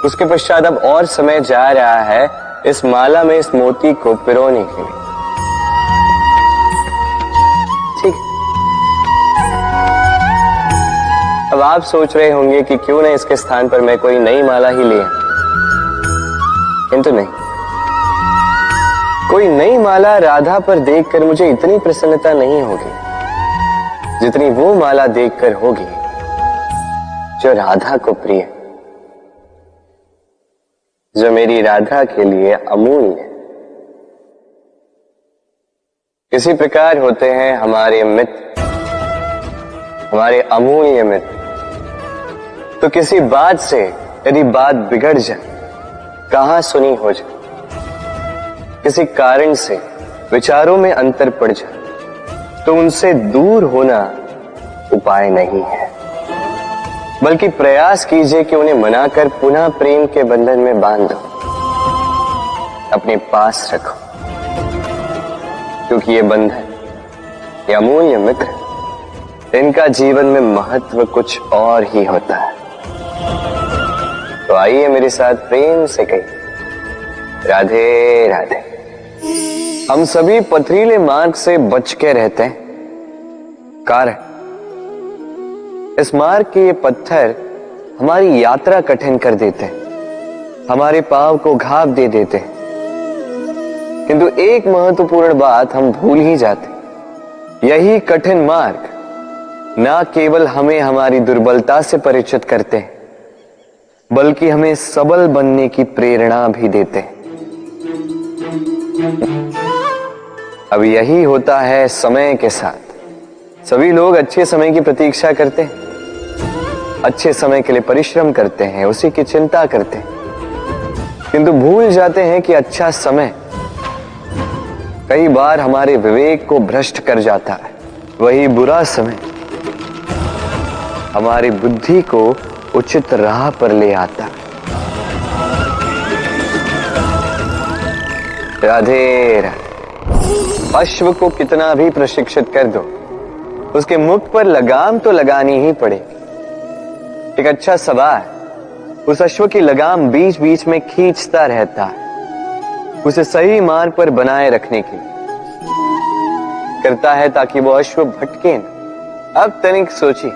उसके पश्चात अब और समय जा रहा है इस माला में इस मोती को पिरोने के लिए। ठीक। अब आप सोच रहे होंगे कि क्यों ना इसके स्थान पर मैं कोई नई माला ही ले आऊं, किंतु नहीं। कोई नई माला राधा पर देखकर मुझे इतनी प्रसन्नता नहीं होगी जितनी वो माला देखकर होगी जो राधा को प्रिय, जो मेरी राधा के लिए अमूल्य। इसी प्रकार होते हैं हमारे मित्र, हमारे अमूल्य मित्र। तो किसी बात से यदि बात बिगड़ जाए, कहां सुनी हो जाए, किसी कारण से विचारों में अंतर पड़ जाए, तो उनसे दूर होना उपाय नहीं है, बल्कि प्रयास कीजिए कि उन्हें मनाकर पुनः प्रेम के बंधन में बांध दो, अपने पास रखो। क्योंकि ये बंधन, ये अमूल्य मित्र, इनका जीवन में महत्व कुछ और ही होता है। तो आइए मेरे साथ प्रेम से कहिए राधे राधे। हम सभी पथरीले मार्ग से बच के रहते हैं, कारण इस मार्ग के ये पत्थर हमारी यात्रा कठिन कर देते हैं, हमारे पांव को घाव दे देते हैं। किंतु एक महत्वपूर्ण बात हम भूल ही जाते, यही कठिन मार्ग ना केवल हमें हमारी दुर्बलता से परिचित करते हैं, बल्कि हमें सबल बनने की प्रेरणा भी देते हैं। अब यही होता है समय के साथ। सभी लोग अच्छे समय की प्रतीक्षा करते हैं, अच्छे समय के लिए परिश्रम करते हैं, उसी की चिंता करते हैं, किंतु भूल जाते हैं कि अच्छा समय कई बार हमारे विवेक को भ्रष्ट कर जाता है। वही बुरा समय हमारी बुद्धि को उचित राह पर ले आता। राधे राधे। अश्व को कितना भी प्रशिक्षित कर दो, उसके मुख पर लगाम तो लगानी ही पड़ेगी। एक अच्छा सवार उस अश्व की लगाम बीच बीच में खींचता रहता है, उसे सही मार्ग पर बनाए रखने की करता है, ताकि वो अश्व भटके न। अब तनिक सोचिए,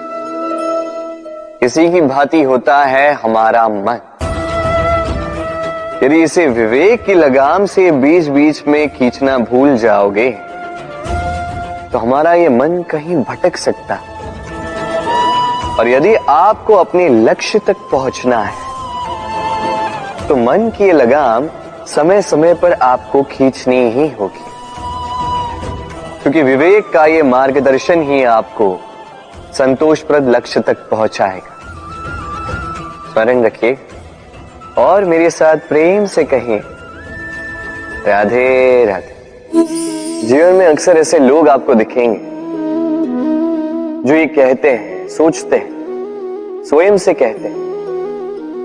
इसी की भांति होता है हमारा मन। यदि इसे विवेक की लगाम से बीच बीच में खींचना भूल जाओगे तो हमारा ये मन कहीं भटक सकता है। और यदि आपको अपने लक्ष्य तक पहुंचना है तो मन की ये लगाम समय समय पर आपको खींचनी ही होगी, क्योंकि विवेक का ये मार्गदर्शन ही आपको संतोषप्रद लक्ष्य तक पहुंचाएगा। स्मरण रखिए और मेरे साथ प्रेम से कहिए, राधे राधे। जीवन में अक्सर ऐसे लोग आपको दिखेंगे जो ये कहते हैं, सोचते हैं, स्वयं से कहते हैं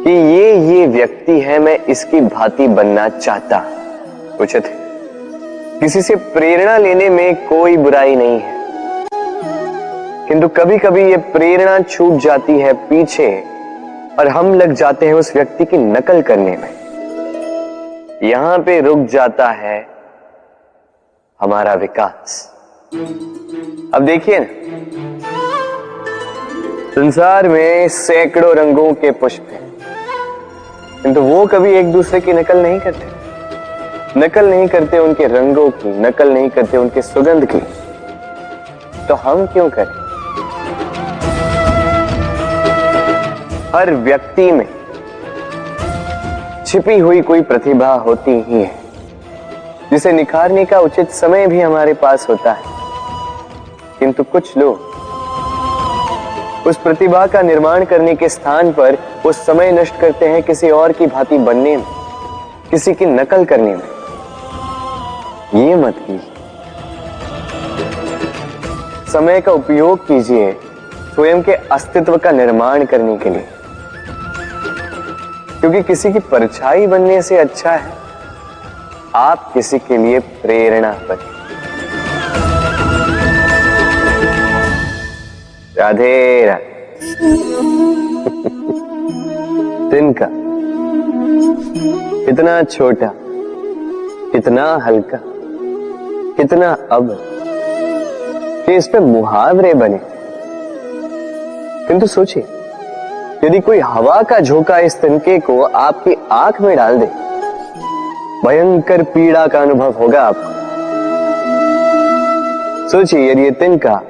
कि ये व्यक्ति है, मैं इसकी भांति बनना चाहता। उचित है, किसी से प्रेरणा लेने में कोई बुराई नहीं है, किंतु कभी कभी ये प्रेरणा छूट जाती है पीछे और हम लग जाते हैं उस व्यक्ति की नकल करने में। यहां पे रुक जाता है हमारा विकास। अब देखिए ना, संसार में सैकड़ों रंगों के पुष्प हैं, किंतु वो कभी एक दूसरे की नकल नहीं करते। नकल नहीं करते उनके रंगों की, नकल नहीं करते उनके सुगंध की। तो हम क्यों करें? हर व्यक्ति में छिपी हुई कोई प्रतिभा होती ही है, जिसे निखारने का उचित समय भी हमारे पास होता है, किंतु कुछ लोग उस प्रतिभा का निर्माण करने के स्थान पर वो समय नष्ट करते हैं किसी और की भांति बनने में, किसी की नकल करने में। ये मत कीजिए। समय का उपयोग कीजिए स्वयं के अस्तित्व का निर्माण करने के लिए, क्योंकि किसी की परछाई बनने से अच्छा है आप किसी के लिए प्रेरणा बने। राधे राधे। तिनका कितना छोटा, कितना हल्का, कितना अब कि इस पे मुहावरे बने। किंतु सोचिए, यदि कोई हवा का झोंका इस तिनके को आपकी आंख में डाल दे, भयंकर पीड़ा का अनुभव होगा आपको। सोचिए, यदि ये तिनका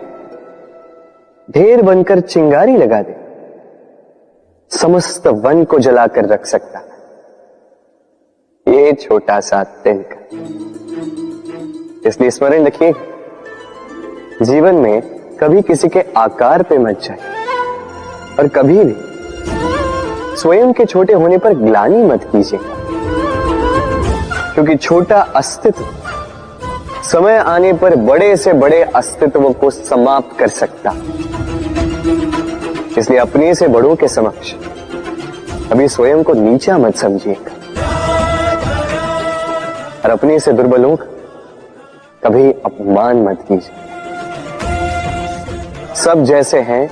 ढेर बनकर चिंगारी लगा दे, समस्त वन को जलाकर रख सकता ये छोटा सा तिनका। इसलिए स्मरण रखिए, जीवन में कभी किसी के आकार पे मत जाए और कभी भी स्वयं के छोटे होने पर ग्लानि मत कीजिए, क्योंकि छोटा अस्तित्व समय आने पर बड़े से बड़े अस्तित्व को समाप्त कर सकता। इसलिए अपने से बड़ों के समक्ष अभी स्वयं को नीचा मत समझिएगा और अपने से दुर्बलों का कभी अपमान मत कीजिए। सब जैसे हैं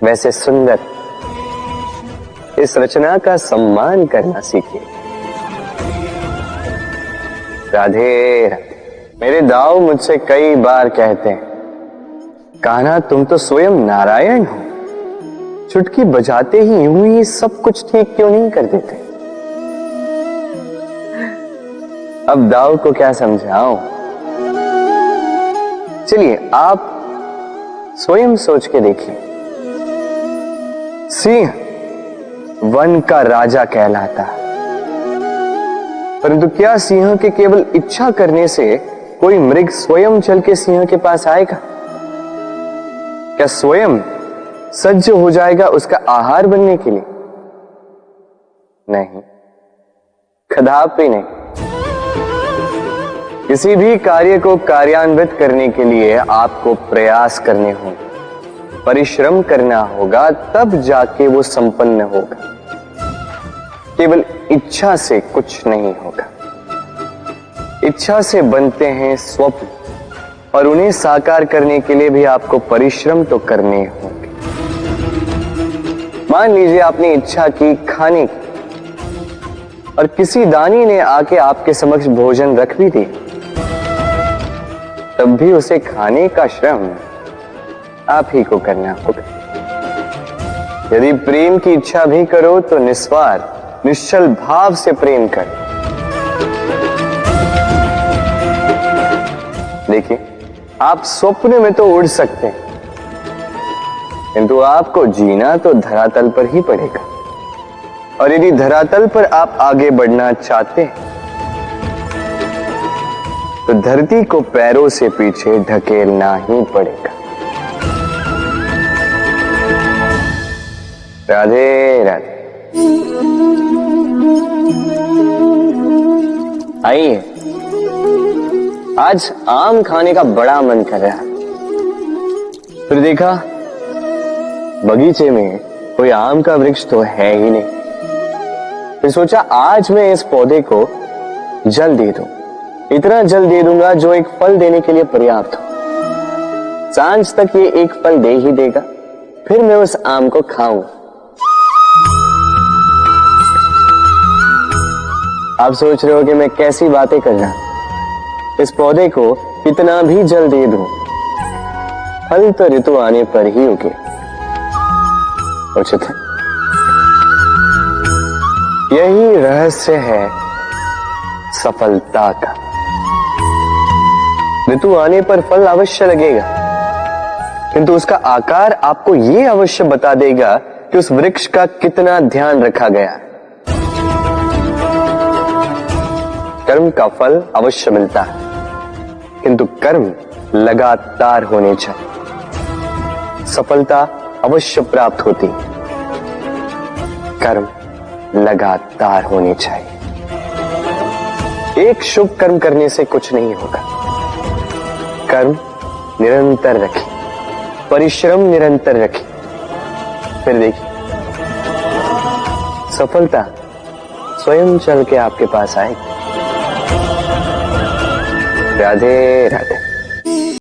वैसे सुंदर, इस रचना का सम्मान करना सीखिए। राधे राधे। मेरे दाऊ मुझसे कई बार कहते हैं, कान्हा तुम तो स्वयं नारायण हो, चुटकी बजाते ही यूं ही सब कुछ ठीक क्यों नहीं कर देते? अब दाऊ को क्या समझाऊं? चलिए आप स्वयं सोच के देखिए। सिंह वन का राजा कहलाता, परंतु क्या सिंह के केवल इच्छा करने से कोई मृग स्वयं चल के सिंह के पास आएगा? क्या स्वयं सज्ज हो जाएगा उसका आहार बनने के लिए? नहीं, कदापि नहीं। किसी भी कार्य को कार्यान्वित करने के लिए आपको प्रयास करने होंगे, परिश्रम करना होगा, तब जाके वो संपन्न होगा। केवल इच्छा से कुछ नहीं होगा। इच्छा से बनते हैं स्वप्न, और उन्हें साकार करने के लिए भी आपको परिश्रम तो करने होंगे। मान लीजिए आपने इच्छा की खाने की, और किसी दानी ने आके आपके समक्ष भोजन रख भी दिया, तब भी उसे खाने का श्रम आप ही को करना होगा। यदि प्रेम की इच्छा भी करो तो निस्वार्थ निश्चल भाव से प्रेम करो। देखिए, आप स्वप्न में तो उड़ सकते हैं, किंतु आपको जीना तो धरातल पर ही पड़ेगा। और यदि धरातल पर आप आगे बढ़ना चाहते हैं तो धरती को पैरों से पीछे ढकेलना ही पड़ेगा। राधे राधे। आइए, आज आम खाने का बड़ा मन कर रहा। फिर देखा बगीचे में कोई आम का वृक्ष तो है ही नहीं। फिर सोचा आज मैं इस पौधे को जल दे दूं, इतना जल दे दूंगा जो एक फल देने के लिए पर्याप्त हो। सांझ तक ये एक फल दे ही देगा, फिर मैं उस आम को खाऊंगा। आप सोच रहे हो कि मैं कैसी बातें कर रहा हूं। इस पौधे को कितना भी जल दे दूं, फल तो ऋतु आने पर ही उगे। उचित है। यही रहस्य है सफलता का। ऋतु आने पर फल अवश्य लगेगा, किंतु उसका आकार आपको यह अवश्य बता देगा कि उस वृक्ष का कितना ध्यान रखा गया। कर्म का फल अवश्य मिलता है, किंतु कर्म लगातार होने चाहिए। सफलता अवश्य प्राप्त होती, कर्म लगातार होने चाहिए। एक शुभ कर्म करने से कुछ नहीं होगा। कर्म निरंतर रखें, परिश्रम निरंतर रखें, फिर देखिए सफलता स्वयं चल के आपके पास आएगी। राधे राधे।